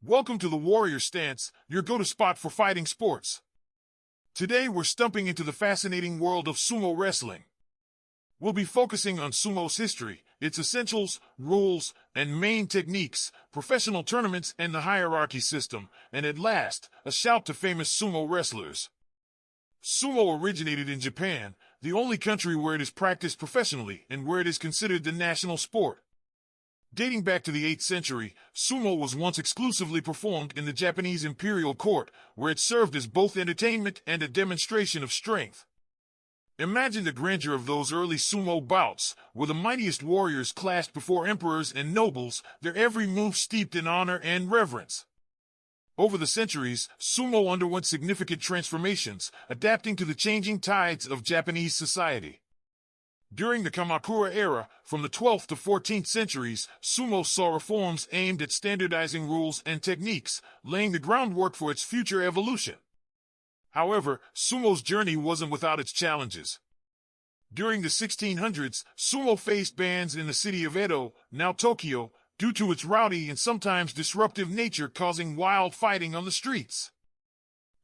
Welcome to the Warrior Stance, your go-to spot for fighting sports. Today we're stumping into the fascinating world of sumo wrestling. We'll be focusing on sumo's history, its essentials, rules, and main techniques, professional tournaments and the hierarchy system, and at last, a shout to famous sumo wrestlers. Sumo originated in Japan, the only country where it is practiced professionally and where it is considered the national sport. Dating back to the 8th century, sumo was once exclusively performed in the Japanese imperial court, where it served as both entertainment and a demonstration of strength. Imagine the grandeur of those early sumo bouts, where the mightiest warriors clashed before emperors and nobles, their every move steeped in honor and reverence. Over the centuries, sumo underwent significant transformations, adapting to the changing tides of Japanese society. During the Kamakura era, from the 12th to 14th centuries, sumo saw reforms aimed at standardizing rules and techniques, laying the groundwork for its future evolution. However, sumo's journey wasn't without its challenges. During the 1600s, sumo faced bans in the city of Edo, now Tokyo, due to its rowdy and sometimes disruptive nature causing wild fighting on the streets.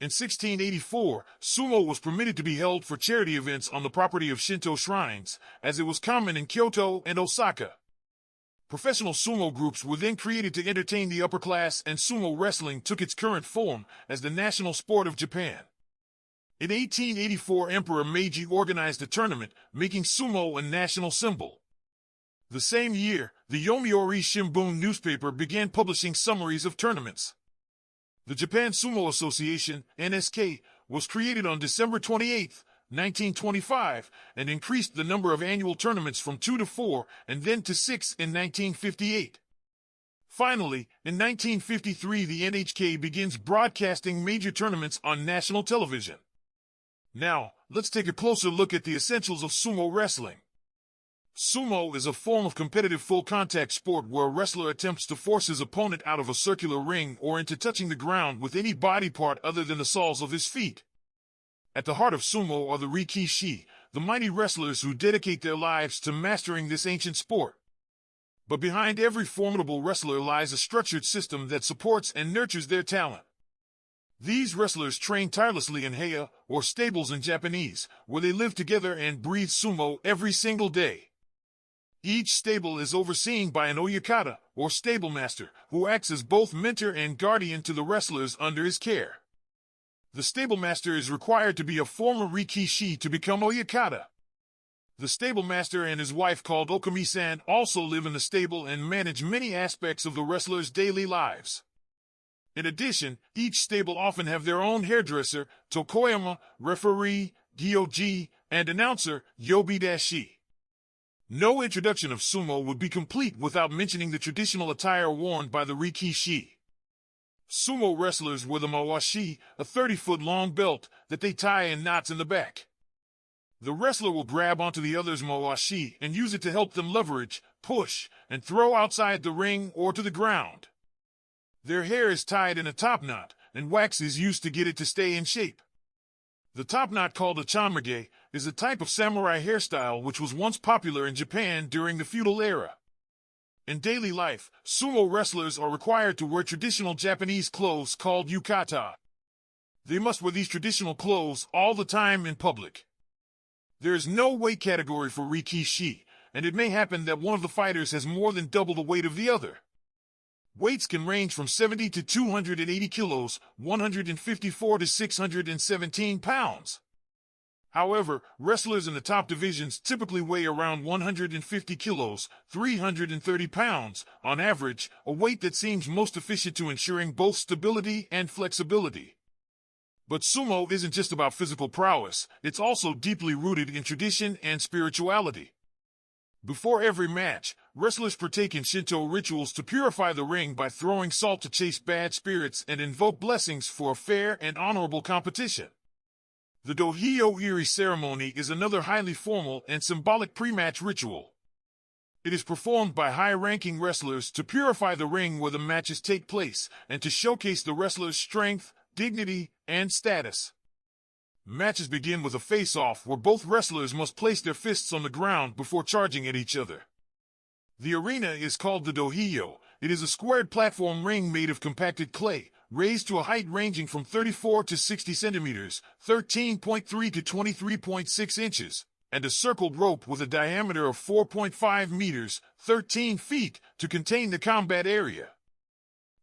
In 1684, sumo was permitted to be held for charity events on the property of Shinto shrines, as it was common in Kyoto and Osaka. Professional sumo groups were then created to entertain the upper class, and sumo wrestling took its current form as the national sport of Japan. In 1884, Emperor Meiji organized a tournament, making sumo a national symbol. The same year, the Yomiuri Shimbun newspaper began publishing summaries of tournaments. The Japan Sumo Association, NSK, was created on December 28, 1925, and increased the number of annual tournaments from 2 to 4 and then to 6 in 1958. Finally, in 1953, the NHK begins broadcasting major tournaments on national television. Now, let's take a closer look at the essentials of sumo wrestling. Sumo is a form of competitive full-contact sport where a wrestler attempts to force his opponent out of a circular ring or into touching the ground with any body part other than the soles of his feet. At the heart of sumo are the Rikishi, the mighty wrestlers who dedicate their lives to mastering this ancient sport. But behind every formidable wrestler lies a structured system that supports and nurtures their talent. These wrestlers train tirelessly in Heya, or stables in Japanese, where they live together and breathe sumo every single day. Each stable is overseen by an oyakata, or stablemaster, who acts as both mentor and guardian to the wrestlers under his care. The stablemaster is required to be a former Rikishi to become oyakata. The stablemaster and his wife, called Okami-san, also live in the stable and manage many aspects of the wrestlers' daily lives. In addition, each stable often have their own hairdresser, tokoyama, referee, gyoji, and announcer, yobidashi. No introduction of sumo would be complete without mentioning the traditional attire worn by the Rikishi. Sumo wrestlers wear the mawashi, a 30-foot-long belt that they tie in knots in the back. The wrestler will grab onto the other's mawashi and use it to help them leverage, push, and throw outside the ring or to the ground. Their hair is tied in a top knot, and wax is used to get it to stay in shape. The top knot, called a chanmage, is a type of samurai hairstyle which was once popular in Japan during the feudal era. In daily life, sumo wrestlers are required to wear traditional Japanese clothes called yukata. They must wear these traditional clothes all the time in public. There is no weight category for Rikishi, and it may happen that one of the fighters has more than double the weight of the other. Weights can range from 70 to 280 kilos, 154 to 617 pounds. However, wrestlers in the top divisions typically weigh around 150 kilos, 330 pounds, on average, a weight that seems most efficient to ensuring both stability and flexibility. But sumo isn't just about physical prowess, it's also deeply rooted in tradition and spirituality. Before every match, wrestlers partake in Shinto rituals to purify the ring by throwing salt to chase bad spirits and invoke blessings for a fair and honorable competition. The Dohyo-Iri ceremony is another highly formal and symbolic pre-match ritual. It is performed by high-ranking wrestlers to purify the ring where the matches take place and to showcase the wrestler's strength, dignity, and status. Matches begin with a face-off where both wrestlers must place their fists on the ground before charging at each other. The arena is called the Dohyo, It is a squared platform ring made of compacted clay, raised to a height ranging from 34 to 60 centimeters, 13.3 to 23.6 inches, and a circled rope with a diameter of 4.5 meters, 13 feet, to contain the combat area.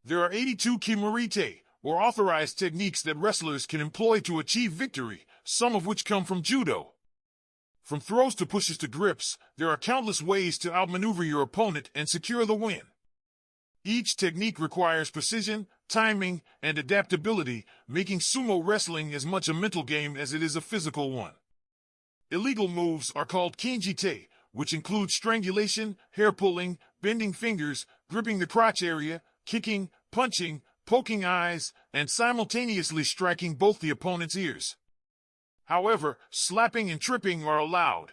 There are 82 Kimarite, or authorized techniques that wrestlers can employ to achieve victory, some of which come from judo. From throws to pushes to grips, there are countless ways to outmaneuver your opponent and secure the win. Each technique requires precision, timing, and adaptability, making sumo wrestling as much a mental game as it is a physical one. Illegal moves are called kinjite, which include strangulation, hair pulling, bending fingers, gripping the crotch area, kicking, punching, poking eyes, and simultaneously striking both the opponent's ears. However, slapping and tripping are allowed.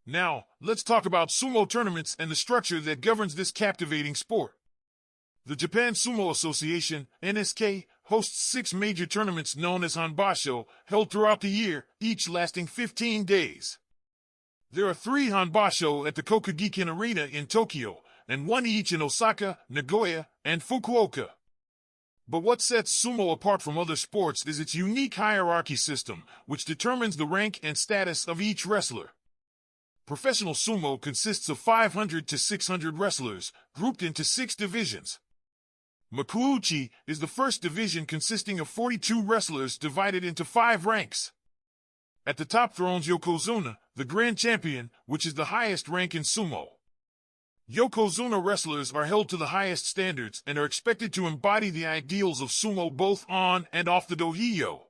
Now, let's talk about sumo tournaments and the structure that governs this captivating sport. The Japan Sumo Association, NSK, hosts 6 major tournaments known as Hanbasho, held throughout the year, each lasting 15 days. There are 3 Hanbasho at the Kokugikan Arena in Tokyo, and 1 each in Osaka, Nagoya, and Fukuoka. But what sets sumo apart from other sports is its unique hierarchy system, which determines the rank and status of each wrestler. Professional sumo consists of 500 to 600 wrestlers, grouped into 6 divisions. Makuuchi is the first division, consisting of 42 wrestlers divided into 5 ranks. At the top thrones Yokozuna, the grand champion, which is the highest rank in sumo. Yokozuna wrestlers are held to the highest standards and are expected to embody the ideals of sumo both on and off the dohyo.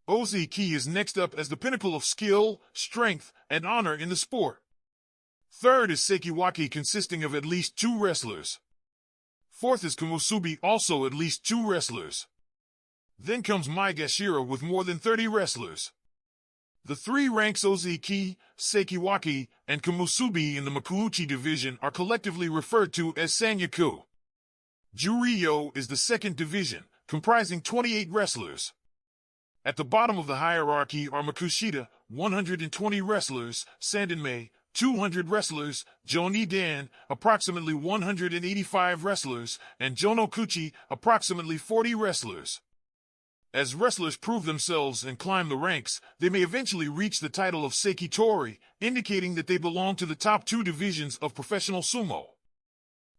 Ozi-ki is next up as the pinnacle of skill, strength, and honor in the sport. Third is Sekiwaki, consisting of at least 2 wrestlers. Fourth is Komusubi, also at least 2 wrestlers. Then comes Maegashira with more than 30 wrestlers. The 3 ranks Ozi-ki, Sekiwaki, and Komusubi in the Makuuchi division are collectively referred to as Sanyaku. Juryo is the second division, comprising 28 wrestlers. At the bottom of the hierarchy are Makushita, 120 wrestlers, Sandanmei, 200 wrestlers, Joni-dan, approximately 185 wrestlers, and Jonokuchi, approximately 40 wrestlers. As wrestlers prove themselves and climb the ranks, they may eventually reach the title of Sekitori, indicating that they belong to the top 2 divisions of professional sumo.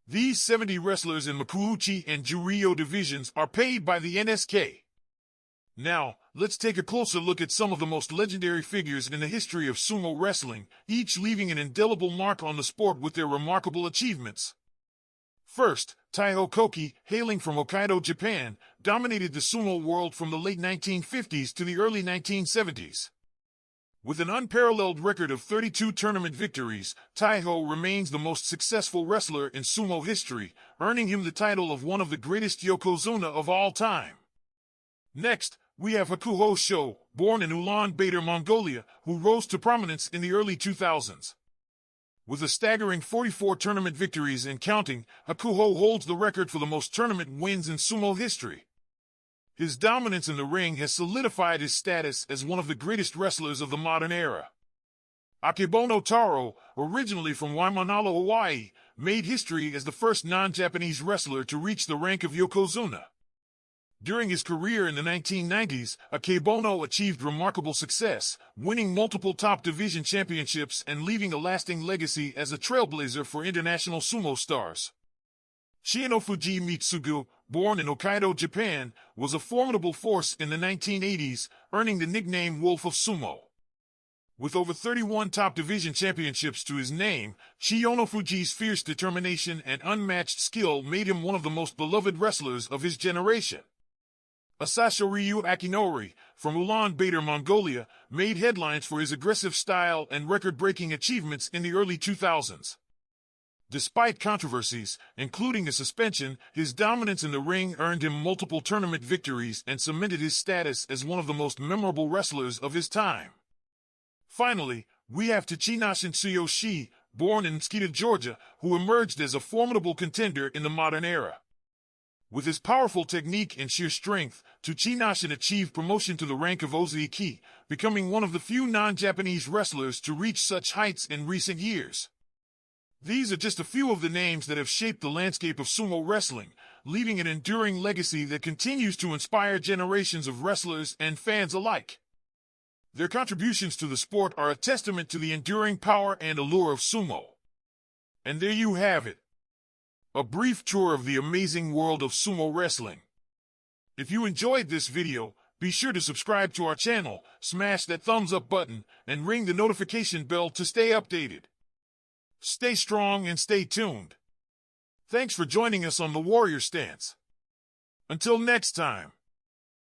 These 70 wrestlers in Makuuchi and Juryo divisions are paid by the NSK. Now, let's take a closer look at some of the most legendary figures in the history of sumo wrestling, each leaving an indelible mark on the sport with their remarkable achievements. First, Taiho Koki, hailing from Hokkaido, Japan, dominated the sumo world from the late 1950s to the early 1970s. With an unparalleled record of 32 tournament victories, Taiho remains the most successful wrestler in sumo history, earning him the title of one of the greatest Yokozuna of all time. Next, we have Hakuho Sho, born in Ulaanbaatar, Mongolia, who rose to prominence in the early 2000s. With a staggering 44 tournament victories and counting, Hakuho holds the record for the most tournament wins in sumo history. His dominance in the ring has solidified his status as one of the greatest wrestlers of the modern era. Akebono Taro, originally from Waimanalo, Hawaii, made history as the first non-Japanese wrestler to reach the rank of Yokozuna. During his career in the 1990s, Akebono achieved remarkable success, winning multiple top division championships and leaving a lasting legacy as a trailblazer for international sumo stars. Shiinofuji Mitsugu, born in Hokkaido, Japan, was a formidable force in the 1980s, earning the nickname Wolf of Sumo. With over 31 top division championships to his name, Shiinofuji's fierce determination and unmatched skill made him one of the most beloved wrestlers of his generation. Asashoryu Akinori, from Ulaanbaatar, Mongolia, made headlines for his aggressive style and record-breaking achievements in the early 2000s. Despite controversies, including a suspension, his dominance in the ring earned him multiple tournament victories and cemented his status as one of the most memorable wrestlers of his time. Finally, we have Tachinashin Tsuyoshi, born in Skita, Georgia, who emerged as a formidable contender in the modern era. With his powerful technique and sheer strength, Tachinashin achieved promotion to the rank of Ozi-ki, becoming one of the few non-Japanese wrestlers to reach such heights in recent years. These are just a few of the names that have shaped the landscape of sumo wrestling, leaving an enduring legacy that continues to inspire generations of wrestlers and fans alike. Their contributions to the sport are a testament to the enduring power and allure of sumo. And there you have it. A brief tour of the amazing world of sumo wrestling. If you enjoyed this video, be sure to subscribe to our channel, smash that thumbs up button, and ring the notification bell to stay updated. Stay strong and stay tuned. Thanks for joining us on the Warrior Stance. Until next time.